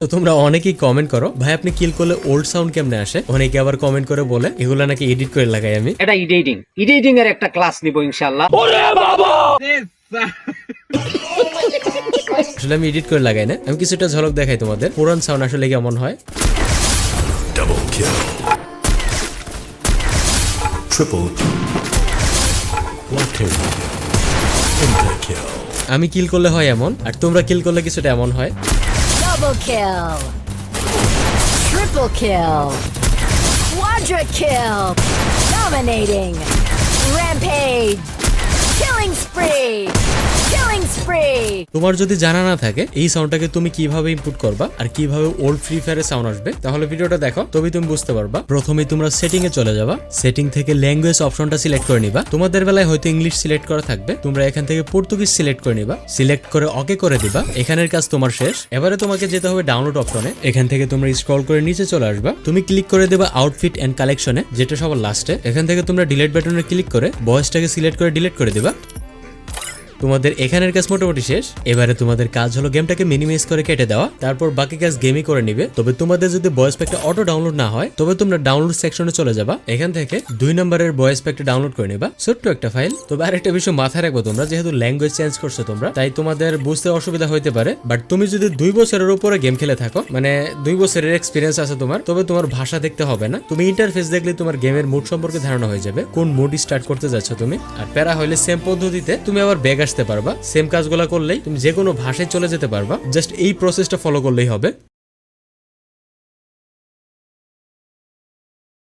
তো তোমরা অনেকেই কমেন্ট করো ভাই আপনি কিল করলে ওল্ড সাউন্ড কেমনে আসে, অনেকে আবার কমেন্ট করে বলে এগুলা নাকি এডিট করে লাগাই আমি। এটা এডিটিং এর একটা ক্লাস নিব ইনশাআল্লাহ। আসলে আমি এডিট করে লাগাই না, আমি কিছুটা ঝলক দেখাই তোমাদের পুরান সাউন্ড আসলে কেমন হয়। Double kill. Triple. Quadruple. Pentakill. আমি কিল করলে হয় এমন, আর তোমরা কিল করলে কিছুটা এমন হয়। Double kill. Triple kill. Quadra kill. Dominating. Rampage. Killing spree. Killing spree. তোমার যদি জানা না থাকে এই সাউন্ডটাকে তুমি কিভাবে ইনপুট করবা আর কিভাবে ওল্ড ফ্রি ফায়ারে সাউন্ড আসবে, তাহলে ভিডিওটা দেখো তবে তুমি বুঝতে পারবা। প্রথমে তোমরা সেটিং এ চলে যাবা, সেটিং থেকে ল্যাঙ্গুয়েজ অপশনটা সিলেক্ট করে নিবা। তোমাদের বেলায় হয়তো ইংলিশ সিলেক্ট করা থাকবে, তোমরা এখান থেকে পর্তুগিজ সিলেক্ট করে নিবা, সিলেক্ট করে ওকে করে দিবা। এখানের কাজ তোমার শেষ। এবারে তোমাকে যেতে হবে ডাউনলোড অপশনে, এখান থেকে তোমরা স্ক্রল করে নিচে চলে আসবা, তুমি ক্লিক করে দেবা আউটফিট এন্ড কালেকশনে, যেটা সবার লাস্টে। এখান থেকে তোমরা ডিলিট বাটনে ক্লিক করে ভয়েসটাকে সিলেক্ট করে ডিলিট করে দিবা। তোমাদের এখানের কাজ মোটামুটি শেষ। এবারে তোমাদের কাজ হলো গেমটাকে মিনিমাইজ করে কেটে দেওয়া, তারপর বাকি কাজ গেমই করে নিবে। তবে তোমাদের যদি ভয়েস প্যাকটা অটো ডাউনলোড না হয় তবে তোমরা ডাউনলোড সেকশনে চলে যাবা, এখান থেকে 2 নম্বরের ভয়েস প্যাকটা ডাউনলোড করে নিবা, ছোট্ট একটা ফাইল। তবে আরেকটা বিষয় মাথায় রাখবো, তোমরা যেহেতু ল্যাঙ্গুয়েজ চেঞ্জ করছো তোমরা, তাই তোমাদের বুঝতে অসুবিধা হতে পারে। বাট তুমি যদি 2 বছরের উপরে গেম খেলে থাকো, মানে 2 বছরের এক্সপিরিয়েন্স আছে তোমার, তবে তোমার ভাষা দেখতে হবে না, তুমি ইন্টারফেস দেখলে তোমার গেমের মুড সম্পর্কে ধারণা হয়ে যাবে, কোন মুড স্টার্ট করতে যাচ্ছ তুমি। আর প্যারা হইলে সেম পদ্ধতিতে তুমি আবার ব্যাক আসতে পারবা, সেম কাজগুলো করলেই তুমি যে কোনো ভাষায় চলে যেতে পারবা। জাস্ট এই প্রসেসটা ফলো করলেই হবে।